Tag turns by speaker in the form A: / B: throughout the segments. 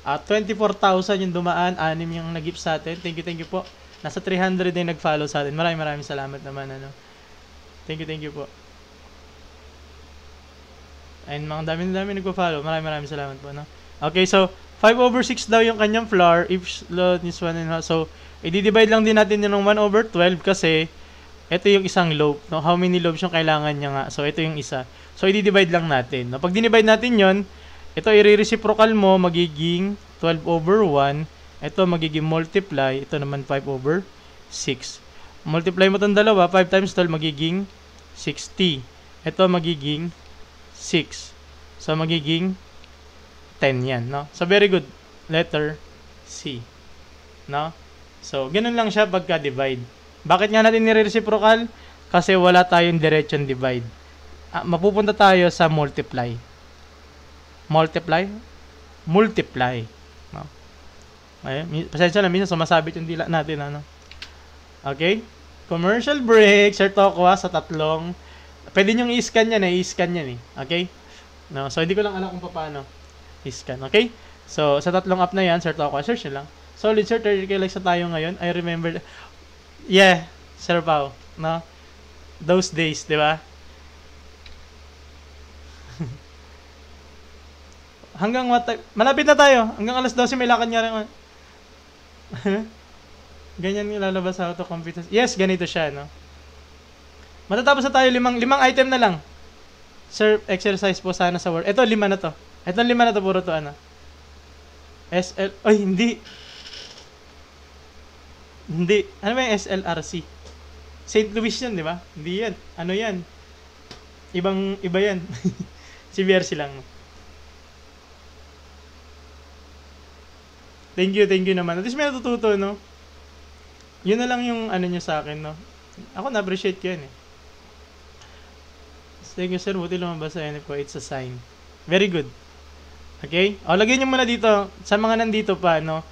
A: At 24,000 yung dumaan, 6 yung nag-gift sa atin. Thank you po. Nasa 300 din nag-follow sa atin. Maraming salamat naman, ano. Thank you po. And mga dami nagpo-follow. Maraming salamat po, no. Okay, so 5/6 daw yung kanyang floor if load is 1.5. So, i-divide lang din natin yun ng 1/12 kasi ito yung isang loop, no? How many loops yung kailangan niya nga. So, ito yung isa. So, i-divide lang natin. No? Pag dinivide natin yon, ito i-reciprocal mo, magiging 12/1. Ito magiging multiply. Ito naman 5/6. Multiply mo itong dalawa. 5 times 12 magiging 60. Ito magiging 6. So, magiging 10 yan, no? So, very good. Letter C. No? So, ganun lang siya pagka-divide. Bakit nga natin nire-reciprocal? Kasi wala tayong diretsyon divide. Mapupunta tayo sa multiply. Multiply? Multiply. No? Ayun. Pasensya na, minsan sumasabit yung dila natin, ano? Okay? Commercial break, Sir Tokwa, sa tatlong. Pwede nyo i-scan yan, i-scan yan, eh. Okay? No? So, hindi ko lang alam kung paano i-scan. Okay? So, sa tatlong app na yan, Sir Tokwa, search nyo lang. Solid, Sir, 30k likes na tayo ngayon. I remember, yeah, Sir Pao, no? Those days, di ba? Hanggang malapit na tayo. Hanggang alas 12 may lakad nga rin. Ganyan yung lalabas sa auto-competence. Yes, ganito siya, no? Matatapos na tayo, limang item na lang. Sir, exercise po sana sa Word. Ito, 5 na to. Ito, 5 na to, puro to, ano? SL, ay, hindi. Hindi. Ano ba yung SLRC? St. Louis yan, di ba? Hindi yan. Ano yan? Iba yan. Si VRC lang. Thank you naman. At least may natututo, no? Yun na lang yung ano nyo sa akin, no? Ako na-appreciate ko yan, eh. Thank you, sir. Buti lumabas sa NF ko. It's a sign. Very good. Okay? O, lagyan nyo muna dito. Sa mga nandito pa, no?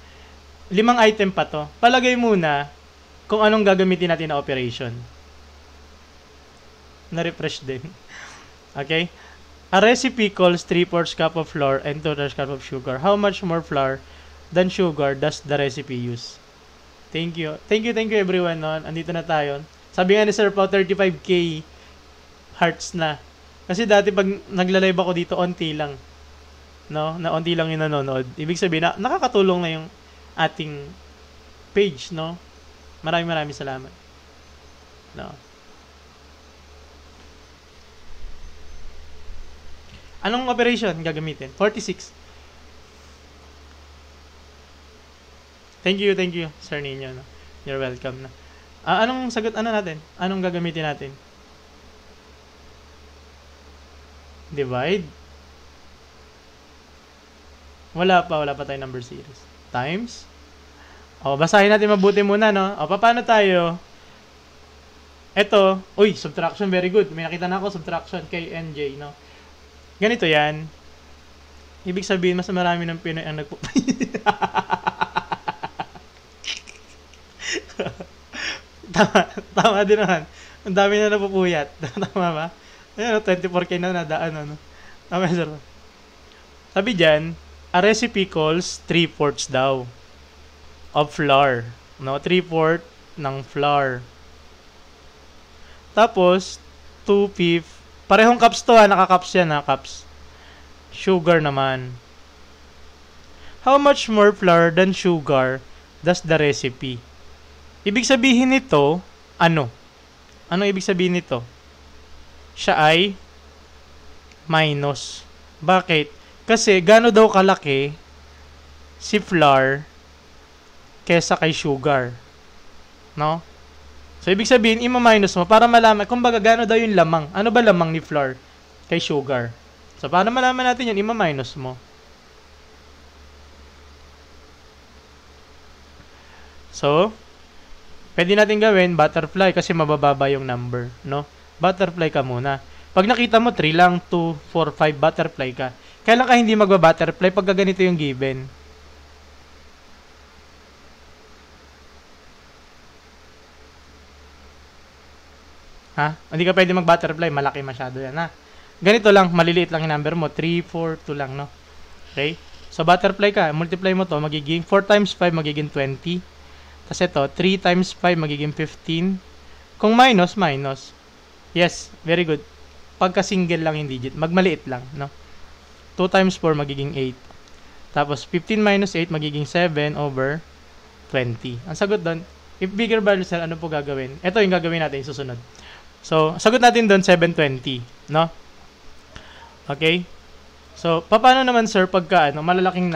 A: 5 item pa to. Palagay muna kung anong gagamitin natin na operation. Na-refresh din. Okay? A recipe calls 3/4 cup of flour and 2/3 cup of sugar. How much more flour than sugar does the recipe use? Thank you everyone, no? Andito na tayo. Sabi nga ni Sir Pao, 35k hearts na. Kasi dati pag nagla-live ako dito, onti lang. No? Na onti lang yung nanonood. Ibig sabihin na nakakatulong na yung ating page, no? Maraming salamat. No. Anong operation gagamitin? 46. Thank you, Sir Nino. No? You're welcome na. Anong sagot natin? Anong gagamitin natin? Divide. Wala pa tayong number series. Times. O, basahin natin mabuti muna, no? O, paano tayo? Ito, subtraction, very good. May nakita na ako, subtraction, KNJ, no? Ganito yan. Ibig sabihin, mas marami ng Pinoy ang Tama din naman. Ang dami na napupuyat. Tama ba? Ayan, 24k na nadaan, ano? Tama, sir. Sabi dyan, a recipe calls 3/4 daw of flour. No? 3/4 ng flour. Tapos, 2/5. Parehong cups to, naka-cups yan, cups. Sugar naman. How much more flour than sugar does the recipe? Ibig sabihin nito, ano? Ano ibig sabihin nito? Siya ay minus. Bakit? Kasi gaano daw kalaki si flour kesa kay sugar. No? So, ibig sabihin, ima-minus mo para malaman, kumbaga gaano daw yung lamang. Ano ba lamang ni flour kay sugar? So, para malaman natin yun, ima-minus mo. So, pwede natin gawin butterfly kasi mabababa yung number, no? Butterfly ka muna. Pag nakita mo 3 lang, 2, 4, 5, butterfly ka. Kailan ka hindi magba-butterfly pag ganito yung given? Ha? Hindi ka pwede mag-butterfly, malaki masyado yan, ha? Ganito lang, maliliit lang yung number mo, 3, 4, 2 lang, no? Okay? So, butterfly ka. Multiply mo to, magiging 4 times 5, magiging 20. Tapos ito, 3 times 5, magiging 15. Kung minus, minus. Yes, very good. Pagka single lang yung digit, magmaliit lang, no? 2 times 4, magiging 8. Tapos, 15 minus 8, magiging 7 over 20. Ang sagot doon, if bigger values, ano po gagawin? Ito yung gagawin natin yung susunod. So, sagot natin doon, 720, no? Okay? So, paano naman, sir, pagka, malalaking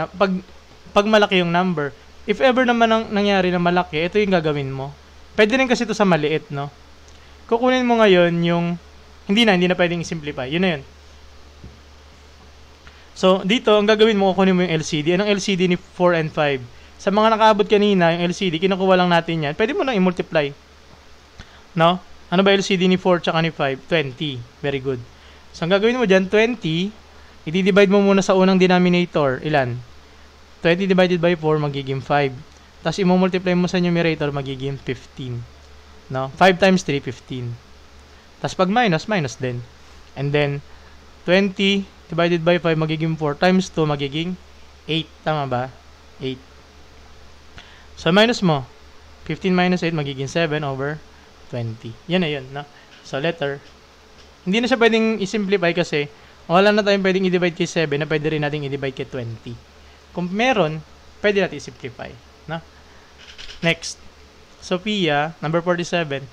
A: pag malaki yung number, if ever naman nangyari na malaki, ito yung gagawin mo. Pwede rin kasi ito sa maliit, no? Kukunin mo ngayon yung, hindi na pwedeng i-simplify. Yun na yun. So, dito, ang gagawin mo, kukunin mo yung LCD. Anong LCD ni 4 and 5? Sa mga nakaabot kanina, yung LCD, kinukuha lang natin yan. Pwede mo lang i-multiply. No? Ano ba LCD ni 4 tsaka ni 5? 20. Very good. So, ang gagawin mo dyan, 20, i-divide mo muna sa unang denominator. Ilan? 20 divided by 4, magiging 5. Tapos, i-multiply mo sa numerator, magiging 15. No? 5 times 3, 15. Tapos, pag minus, minus din. And then, 20 divided by 5, magiging 4 times 2, magiging 8. Tama ba? 8. So, minus mo. 15 minus 8, magiging 7 over 20. Yan na yun, no? So, letter. Hindi na siya pwedeng i-simplify kasi wala na tayong pwedeng i-divide kay 7 na pwede rin natin i-divide kay 20. Kung meron, pwede natin i-simplify, no? Next. Sophia, number 47.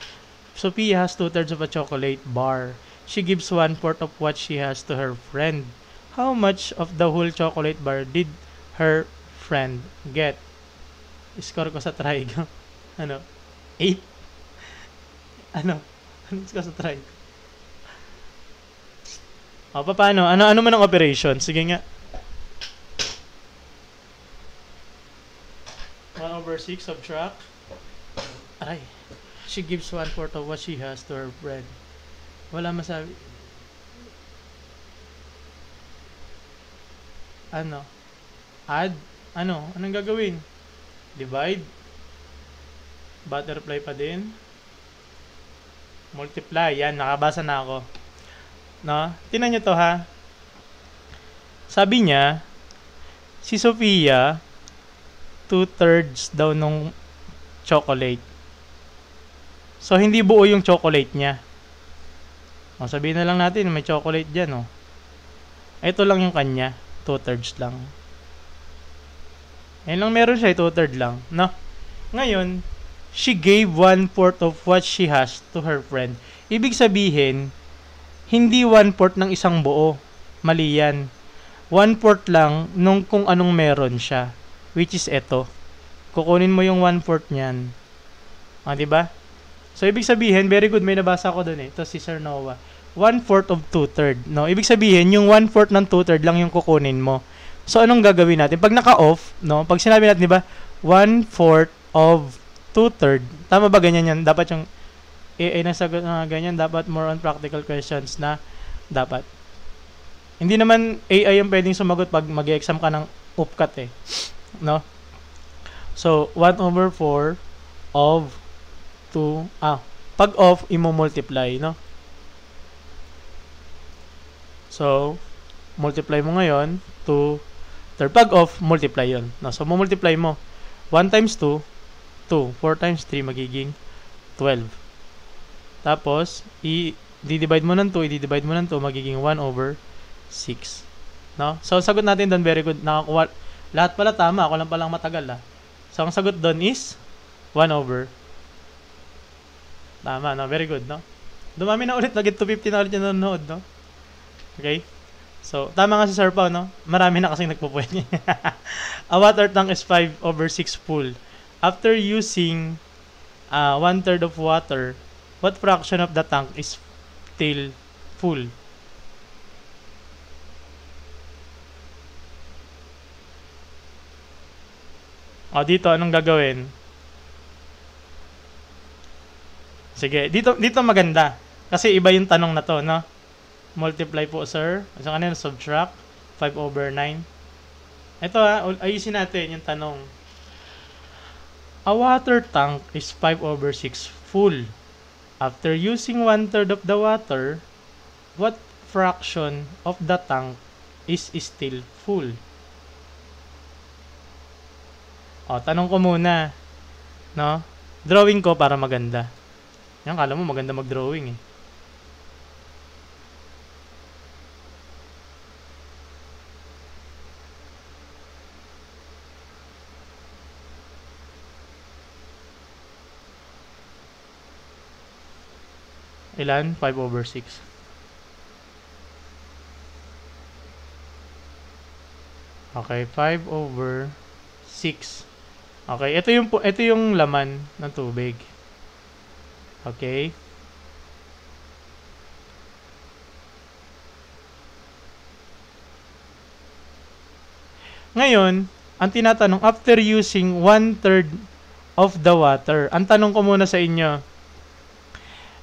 A: Sophia has 2/3 of a chocolate bar. She gives 1/4 of what she has to her friend. How much of the whole chocolate bar did her friend get? Score ko sa try ko. Ano? 8? Ano? Ano score sa try ko? O, paano? Ano man ang operation? Sige nga. 1/6 subtract. Aray. She gives 1/4 of what she has to her friend. Wala masabi. Ano? Add? Ano? Anong gagawin? Divide. Butterfly pa din. Multiply. Yan, nakabasa na ako. No? Tingnan nyo to, ha? Sabi niya, si Sophia, 2/3 daw nung chocolate. So, hindi buo yung chocolate niya. O, sabihin na lang natin, may chocolate dyan, oh. Ito lang yung kanya. 2/3 lang. Ayun lang meron siya, 2/3 lang. No? Ngayon, she gave 1/4 of what she has to her friend. Ibig sabihin, hindi 1/4 ng isang buo. Mali yan. 1/4 lang nung kung anong meron siya. Which is ito. Kukunin mo yung 1/4 niyan. Ah, diba? So, ibig sabihin, very good, may nabasa ko dun eh. Ito si Sir Noah. 1/4 of 2/3. No? Ibig sabihin, yung 1/4 ng 2/3 lang yung kukunin mo. So, anong gagawin natin? Pag naka-off, no? Pag sinabi natin, diba? 1/4 of 2/3. Tama ba ganyan yan? Dapat yung nasagot na ganyan. Dapat more on practical questions na dapat. Hindi naman AI yung pwedeng sumagot pag mag-exam ka ng UPCAT eh. No? So, 1/4 of 2. Pag off, imo-multiply, no? So, multiply mo ngayon, 2/3. Pag off, multiply yun. No? So, multiply mo. 1 times 2, 2. 4 times 3, magiging 12. Tapos, i-divide mo ng 2, i-divide mo ng 2, magiging 1/6. No? So, ang sagot natin doon, very good. Nakakuha. Lahat pala tama. Ako lang palang matagal, ah. So, ang sagot doon is 1/. Tama, no? Very good, no? Dumami na ulit. Naging 250 na ulit yung nanonood, no? Okay? So, tama nga si Sir Pao, no? Marami na kasing nagpupuwet. A water tank is 5/6 full. After using 1/3 of water, what fraction of the tank is still full? O, dito, anong gagawin? Sige, dito maganda. Kasi iba yung tanong na to, no? Multiply po, sir. So, kanina, subtract. 5/9. Ito, ayusin natin yung tanong. A water tank is 5/6 full. After using 1/3 of the water, what fraction of the tank is still full? O, tanong ko muna, no? Drawing ko para maganda. Yan, kala mo maganda mag-drawing eh. Ilan? 5/6. Okay, 5/6. Okay, ito yung laman ng tubig. Okay? Ngayon, ang tinatanong, after using 1/3 of the water, ang tanong ko muna sa inyo,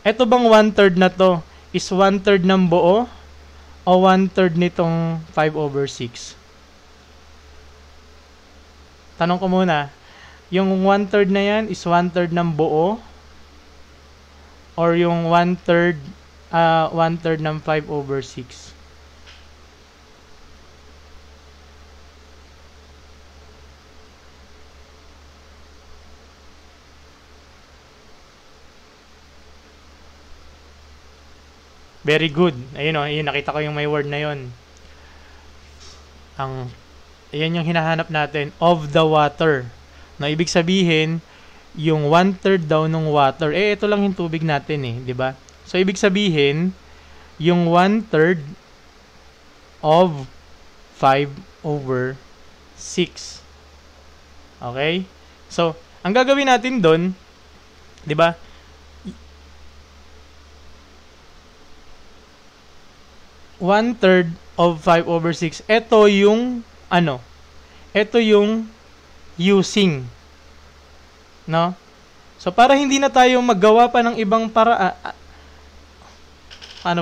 A: ito bang 1/3 na to is 1/3 ng buo o 1/3 nitong 5/6? Tanong ko muna, yung 1/3 na yan is 1/3 ng buo or yung 1/3 ng 5/6? Very good. Ayun o, nakita ko yung may word na yun. Ayan yung hinahanap natin, of the water. Na ibig sabihin, yung 1/3 daw ng water, ito lang yung tubig natin eh, di ba? So, ibig sabihin, yung 1/3 of 5/6. Okay? So, ang gagawin natin doon, di ba? One-third of 5/6. Ito yung ito yung using. No? So, para hindi na tayo maggawa pa ng ibang paano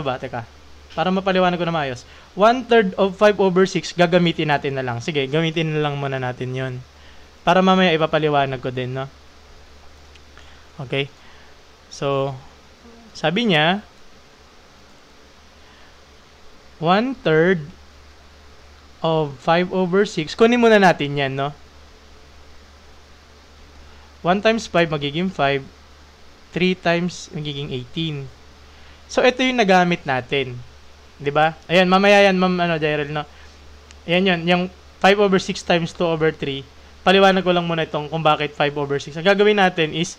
A: ba? Teka. Para mapaliwanag ko na maayos. 1/3 of 5/6, gagamitin natin na lang. Sige, gamitin na lang muna natin yon. Para mamaya ipapaliwanag ko din, no? Okay? So, sabi niya, 1/3 of 5/6. Kunin muna natin yan, no? 1 times 5 magiging 5. 3 times magiging 18. So, ito yung nagamit natin. 'Di ba? Ayan, mamaya yan, Ma'am Jairel, no? Ayan yun, yung 5/6 times 2/3. Paliwanag ko lang muna itong kung bakit 5/6. Ang gagawin natin is,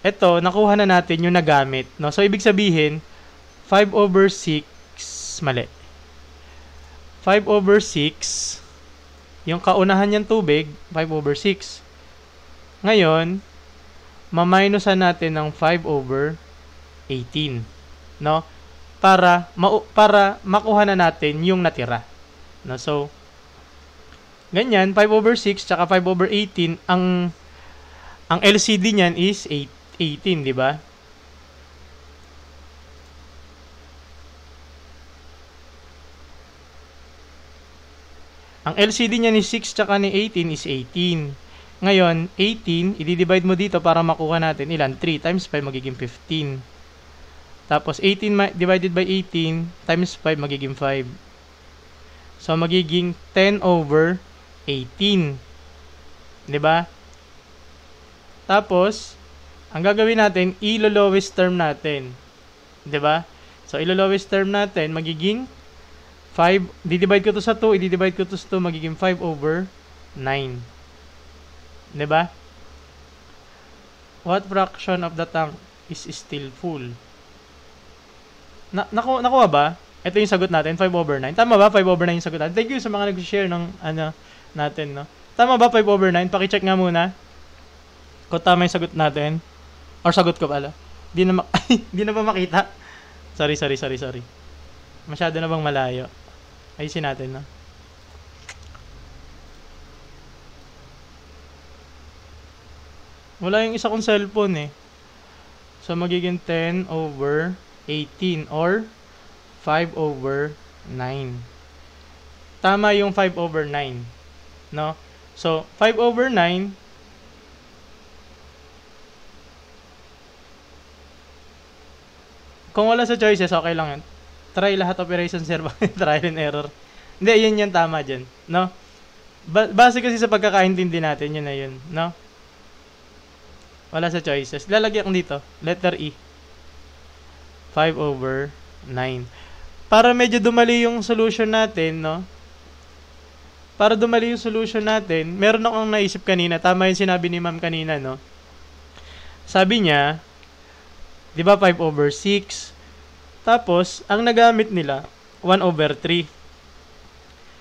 A: ito, nakuha na natin yung nagamit, no? So, ibig sabihin, 5/6, mali. 5/6, yung kaunahan niyang tubig, 5/6. Ngayon, ma-minusan natin ng 5/18, no? Para makuha na natin yung natira. No? So, ganyan, 5/6 tsaka 5/18, ang LCD niyan is 18, di ba? Ang LCD niya ni 6 tsaka ni 18 is 18. Ngayon, 18, i-divide mo dito para makuha natin ilan? 3 times 5 magiging 15. Tapos, 18 divided by 18 times 5 magiging 5. So, magiging 10/18. Diba? Tapos, ang gagawin natin, ilo-lowest term natin. Diba? So, ilo-lowest term natin, magiging 5, di-divide ko to sa 2, i-divide ko to sa 2, magiging 5/9. Diba? What fraction of the tank is still full? Nakuha ba? Ito yung sagot natin, 5/9. Tama ba? 5/9 yung sagot natin. Thank you sa mga nag-share ng natin, no? Tama ba 5/9? Paki-check nga muna kung tama yung sagot natin. Or sagot ko pala. Di na ba makita? Sorry. Masyado na bang malayo? Ayusin natin, no? Wala yung isa kong cellphone eh. So, magiging 10/18 or 5/9. Tama yung 5/9. No? So, 5/9, kung wala sa choices, okay lang yan. Try lahat operation, sir. Trial and error. Hindi, yan tama dyan. No? Base kasi sa pagkakaintindi natin, yun na yun, no? Wala sa choices. Lalagyan ko dito, letter E. 5/9. Para medyo dumali yung solution natin, no? Para dumali yung solution natin, meron akong naisip kanina. Tama yung sinabi ni ma'am kanina, no? Sabi niya, di ba 5/6? Tapos, ang nagamit nila, 1/3.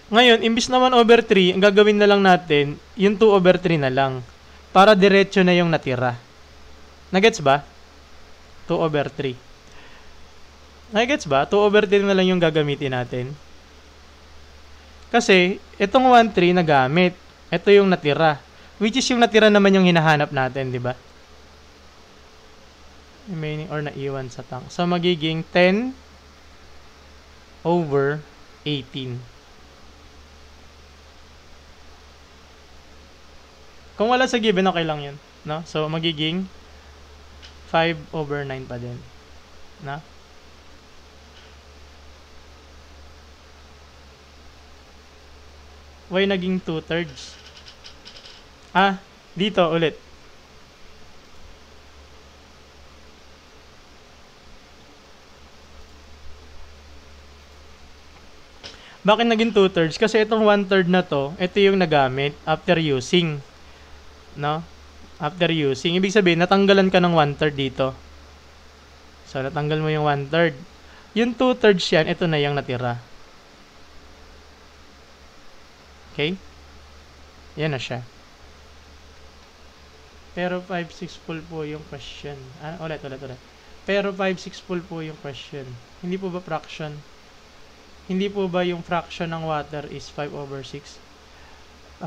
A: Ngayon, imbis na 1/3, ang gagawin na lang natin, yung 2/3 na lang. Para diretso na yung natira. Nagets ba? 2/3. Nagets ba? 2/3 na lang yung gagamitin natin. Kasi, itong 1/3 na gamit. Ito yung natira. Which is yung natira naman yung hinahanap natin, di ba? Remaining or naiwan sa tank. So, magiging 10/18. Kung wala sa given, okay lang yun. No? So, magiging 5/9 pa din. No? Why naging 2/3? Dito ulit. Bakit naging 2/3? Kasi itong 1/3 na to, ito yung nagamit after using. No? After using. Ibig sabihin, natanggalan ka ng 1/3 dito. So, natanggal mo yung 1/3. Yung 2/3 yan, ito na yung natira. Okay? Yan na siya. Pero 5/6 full po yung question. Ulit. Pero 5/6 full po yung question. Hindi po ba fraction? Hindi po ba yung fraction ng water is 5/6?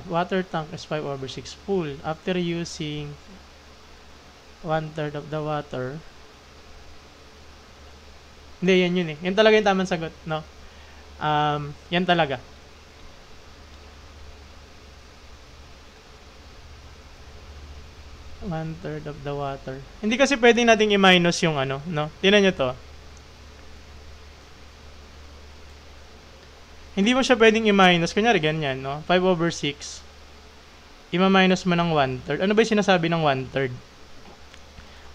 A: Water tank is 5/6 full. After using 1/3 of the water. Hindi, yan yun eh. Yan talaga yung tamang sagot, no? Yan talaga. One-third of the water. Hindi kasi pwedeng nating i-minus yung ano, no? Tingnan nyo to. Hindi mo siya pwedeng i-minus. Kunyari ganyan, no? 5/6. I-minus mo ng 1/3. Ano ba yung sinasabi ng 1/3?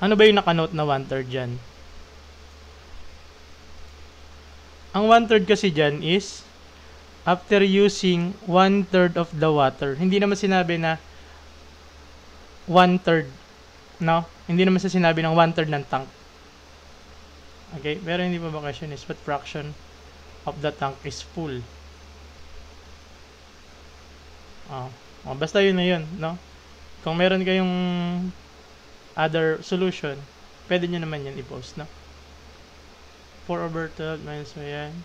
A: Ano ba yung nakanote na 1/3 dyan? Ang 1/3 kasi dyan is after using 1/3 of the water. Hindi naman sinabi na 1/3, no? Hindi naman sa sinabi ng 1/3 ng tank. Okay? Pero hindi pa ba question is what fraction of the tank is full? Basta yun na yun, no? Kung meron kayong other solution, pwede nyo naman yan i-post, no? 4/12 minus mo yan.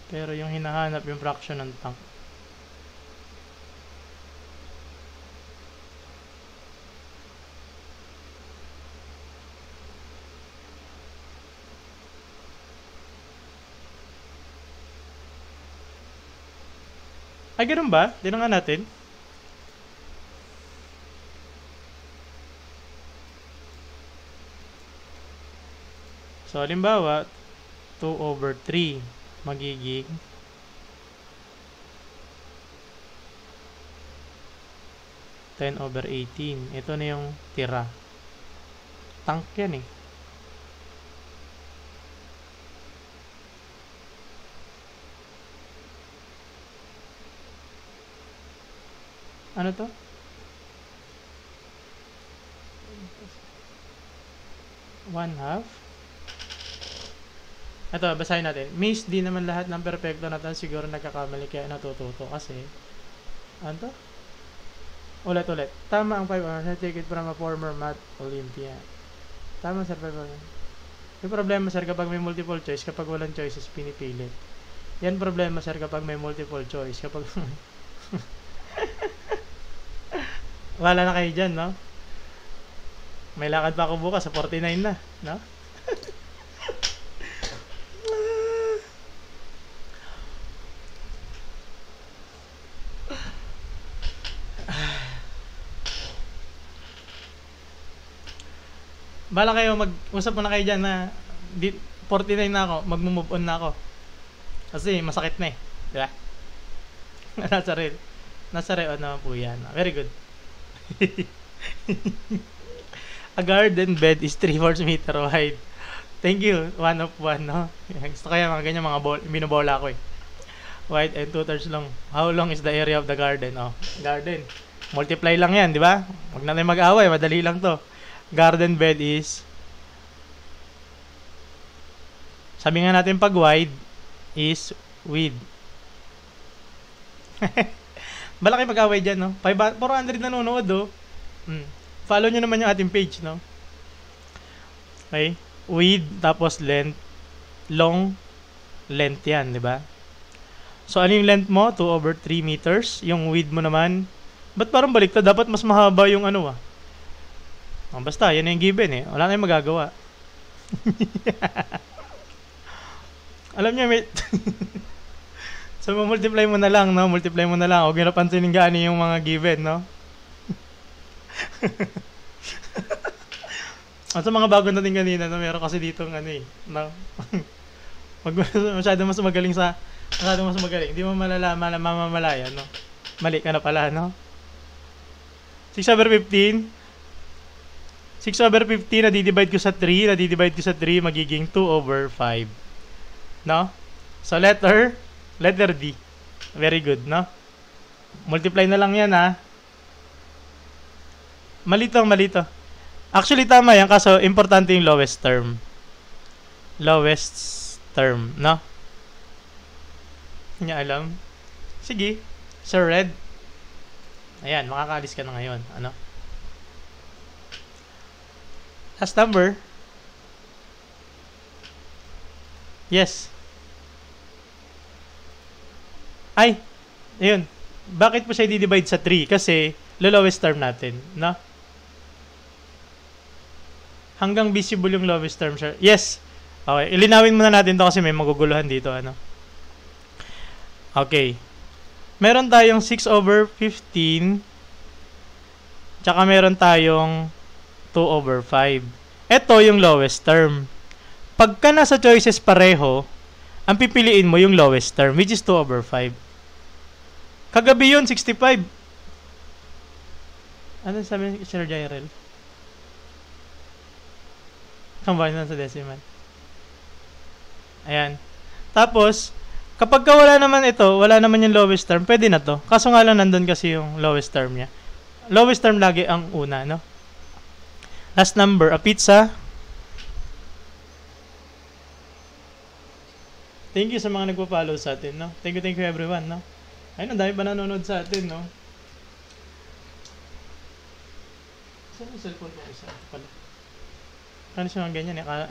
A: Pero yung hinahanap yung fraction ng tank. Ay, ganun ba? Tingnan nga natin. So, halimbawa, 2/3 magiging 10/18. Ito na yung tira. Tank yan eh. Ano to? 1/2. Ito, basahin natin. Miss, di naman lahat ng perfecto na tan siguro nagkakamali kaya natututo kasi. Ano to? Ulit. Tama ang 5 hours. I take it from a former math Olympian. Tama, sir. 5 hours. Yung problema, sir, kapag may multiple choice, kapag walang choices, pinipilit. Yan problema, sir, kapag may multiple choice. Kapag... Wala na kayo dyan, no? May lakad pa ako bukas sa 49 na, no? Bala kayo, mag-usap mo na kayo dyan na 49 na ako, mag-move on na ako. Kasi masakit na eh. Diba? Nasa rail. Nasa rail naman po yan. Very good. A garden bed is 3/4 meter wide. Thank you. 1 of 1, no? Gusto kaya mga ganyan, mga binobola ko eh. Wide and 2/3 long. How long is the area of the garden? Oh, garden. Multiply lang yan, di ba? Huwag na tayo mag-away. Madali lang to. Garden bed is, sabi nga natin pag wide is width. Malaki mag-away dyan, no? 400 nanonood, oh. Follow nyo naman yung ating page, no? Okay? Width, tapos length. Long, length yan, di ba? So, ano yung length mo? 2/3 meters. Yung width mo naman, ba't parang baliktad? Dapat mas mahaba yung ano, ah. Oh, basta, yan yung given, eh. Wala na yung magagawa. Alam nyo, mate. So, multiply mo na lang, no? Multiply mo na lang. Huwag nyo napansinin gaano yung mga given, no? At sa mga bago natin kanina, no? Meron kasi dito ng ano, eh. No? Masyado mas magaling sa... Masyado mas magaling. Hindi mo malalaman na mamamalaya, no? Mali ka na pala, no? 6/15. 6/15 na-divide ko sa 3. Na-divide ko sa 3, magiging 2/5. No? So, letter D. Very good, no? Multiply na lang yan, ha? Malito. Actually, tama yan, kaso importante yung lowest term. Lowest term, no? Hindi niya alam. Sige. Sir Red. Ayan, makakaalis ka na ngayon. Ano? Last number. Yes. Ay, ayun. Bakit po siya i-divide sa 3? Kasi, lowest term natin, no? Hanggang visible yung lowest term siya. Yes. Okay, ilinawin muna natin to kasi may maguguluhan dito, ano? Okay. Meron tayong 6/15. Tsaka meron tayong 2/5. Ito yung lowest term. Pagka nasa choices pareho, ang pipiliin mo yung lowest term, which is 2/5. Kagabi yun, 65. Ano sabi ni Sir Jairel? Combine na sa decimal. Ayan. Tapos, kapag wala naman ito, wala naman yung lowest term, pwede na to. Kaso nga lang nandun kasi yung lowest term niya. Lowest term lagi ang una, no? Last number, a pizza. Thank you sa mga nagpa-follow sa atin, no? Thank you everyone, no? Ayun, ang dami pa nanonood sa atin, no? Saan yung cellphone ko isa? Pala. Ano siya mga ganyan, eh?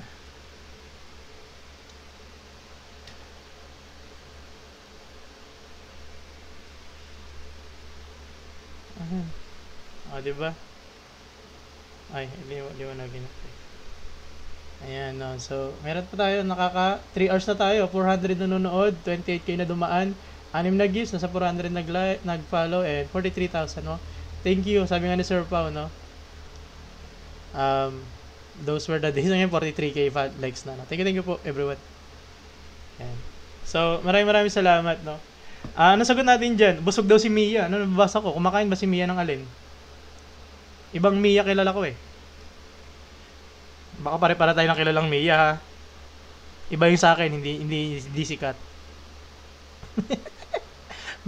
A: Diba? Ay, liwanagin natin. Ayan, no. So, meron pa tayo, 3 hours na tayo, 400 nanonood, 28k na dumaan, 6 na gifts, nasa 400 nag-follow, and 43,000, no? Thank you, sabi nga ni Sir Pao, no? Those were the days, ngayon 43k likes na, no? Thank you po, everyone. Ayan. So, maraming salamat, no? Ano sagot natin dyan? Busog daw si Mia. Ano nababasa ko? Kumakain ba si Mia ng alin? Ibang Mia kilala ko eh. Baka pare-para tayo ng kilalang Mia, ha? Iba yung sa akin, hindi sikat.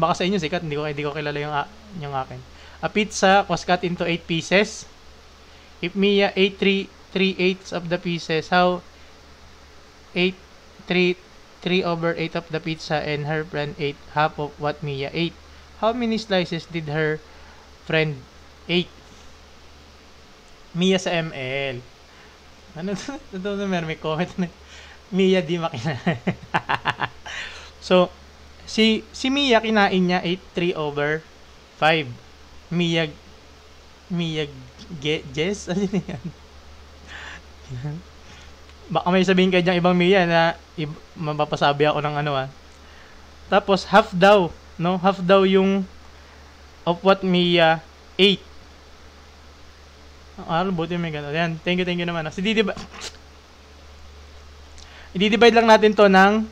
A: Baka sa inyo sikat, hindi ko kilala yung akin. A pizza was cut into 8 pieces. If Mia ate 3/8 of the pieces, how 3/8 of the pizza and her friend ate half of what Mia ate? How many slices did her friend ate? Mia sa ML. Ano ito na may comment na Mia di makina. So, si Mia kinain niya 3/5. Mia Jess? Ano yan? Baka may sabihin kayo diyang ibang Mia na mapapasabi ako ng ano, Tapos, half daw, no? Half daw yung of what Mia ate. Buti may gano'n. Yan, thank you naman. I-divide lang natin to ng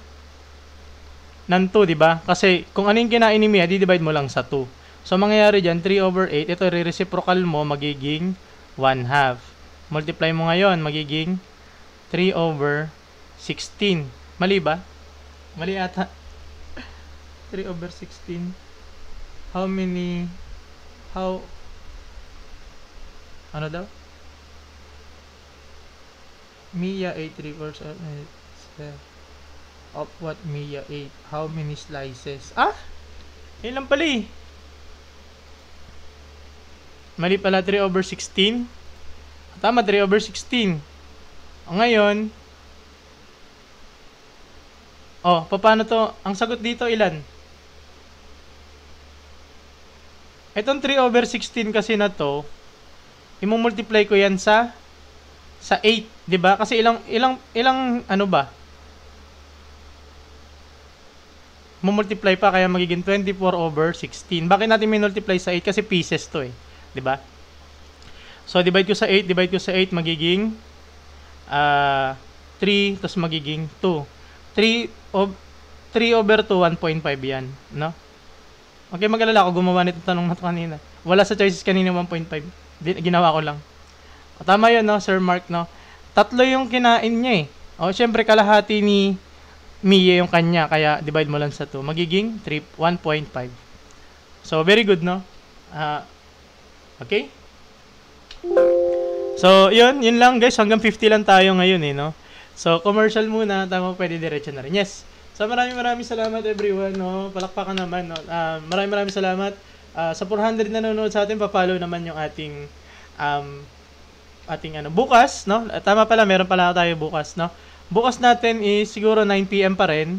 A: ng 2, di ba? Kasi kung ano yung kinain ni Mia, di-divide mo lang sa 2. So, mangyayari dyan, 3 over 8. Ito, re-reciprocal mo, magiging 1/2. Multiply mo ngayon, magiging 3 over 16. Mali ba? Mali ata. 3 over 16. Ano daw? Mia ate 3/4 of what Mia ate. How many slices? Ah! Yun lang pala eh. Mali pala, 3 over 16. Tama, 3 over 16. Ngayon, paano to? Ang sagot dito, ilan? Itong 3 over 16 kasi na to, i-multiply ko yan sa 8, 'di ba? Kasi ilang ano ba? Multiply pa kaya magiging 24 over 16. Bakit natin multiply sa 8? Kasi pieces to eh, 'di ba? So divide ko sa 8, magiging 3 tapos magiging 2. 3 over 2, 1.5 yan, no? Okay, mag-alala ako, gumawa nito tanong na to kanina. Wala sa choices kanina 1.5. Ginawa ko lang. Tama yun, no, Sir Mark, no? 3 yung kinain niya eh. Syempre, kalahati ni Mia yung kanya, kaya divide mo lang sa 2. Magiging 1.5. So, very good, no? Okay? So, yun lang, guys. Hanggang 50 lang tayo ngayon, eh, no? So, commercial muna. Tama, pwede diretso na rin. Yes. So, maraming salamat, everyone, no? Palakpakan naman, no? Maraming salamat. Sa 400 na nanonood sa atin, pa-follow naman yung ating bukas, no? Tama pala, meron pala tayo bukas, no? Bukas natin is siguro 9 PM pa rin.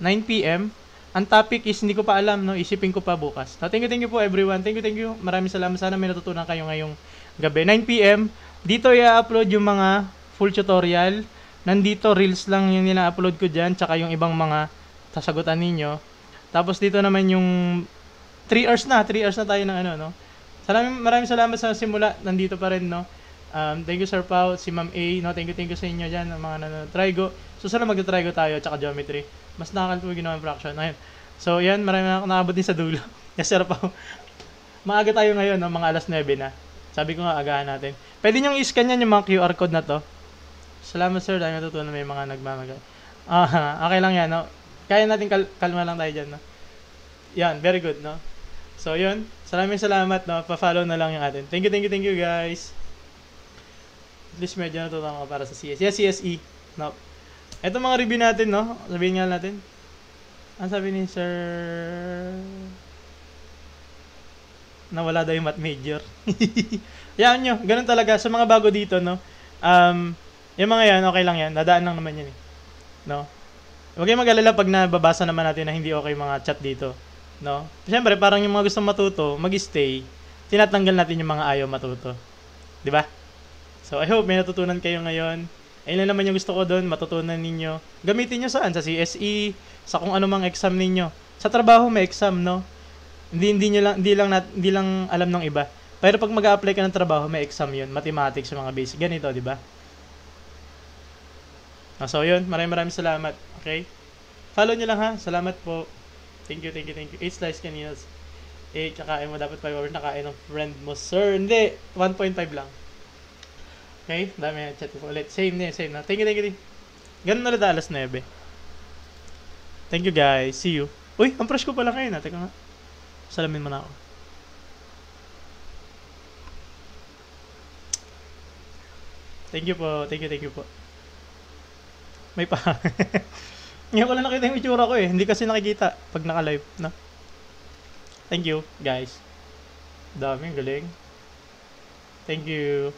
A: 9 PM. Ang topic is hindi ko pa alam, no? Isipin ko pa bukas. No, thank you po everyone. Thank you. Maraming salamat. Sana may natutunan kayo ngayong gabi. 9 PM. Dito i-upload yung mga full tutorial. Nandito reels lang yung nila-upload ko diyan, tsaka yung ibang mga sasagutan ninyo. Tapos dito naman yung 3 hours na tayo ng ano, no? Maraming salamat sa simula. Nandito pa rin, no? Thank you Sir Pao, si Ma'am A, no? Thank you sa inyo diyan, ng mga nanonood. Trigo. Susunod magta-trigo tayo tsaka geometry. Mas nakakalito ginawa yung fraction. Ayun. So, yan, maraming nakabot din sa dulo. Yes, Sir Pao. Maaga tayo ngayon, no? Mga alas 9 na. Sabi ko nga, agahan natin. Pwede nyo i-scan yan yung mga QR code na to. Salamat sir, dahil natutunan may mga nagmamagal. Okay lang yan, no? Kaya natin kalma lang tayo dyan, no? Yan, very good, no? So, yun. Salamat, no? Pa-follow na lang yung atin. Thank you, guys. At least medyo natutunan ko para sa CS. Yes, CSE. No? Ito mga review natin, no? Sabihin nga natin. Ang sabi ni sir... Nawala daw yung math major. Yan nyo, ganun talaga. Sa mga bago dito, no? Yung mga yan, okay lang yan. Dadaan lang naman yan eh. No? Huwag kayong mag-alala pag nababasa naman natin na hindi okay mga chat dito. No? Siyempre, parang yung mga gustong matuto, mag-stay, tinatanggal natin yung mga ayaw matuto. Di ba? So, I hope may natutunan kayo ngayon. Ayun lang naman yung gusto ko doon, matutunan ninyo. Gamitin nyo saan? Sa CSE, sa kung ano mang exam ninyo. Sa trabaho may exam, no? Hindi lang alam ng iba. Pero pag mag-a-apply ka ng trabaho, may exam yun. Mathematics, yung mga basic. Ganito, di ba? So, yun. Maraming salamat. Okay? Follow nyo lang, ha? Salamat po. Thank you. 8 slice kanina. 8, kakain mo. Dapat 5 hours nakain ng friend mo, sir. Hindi. 1.5 lang. Okay? Dami chat ko ulit. Same na. Thank you. Ganun ulit alas 9. Thank you, guys. See you. Uy, ang fresh ko pala ngayon, ha? Teka nga. Salamin mo na ako. Thank you po. May pa. Ngayon ko lang nakita yung itsura ko eh. Hindi kasi nakikita pag naka-live, no? Thank you, guys. Daming galing. Thank you.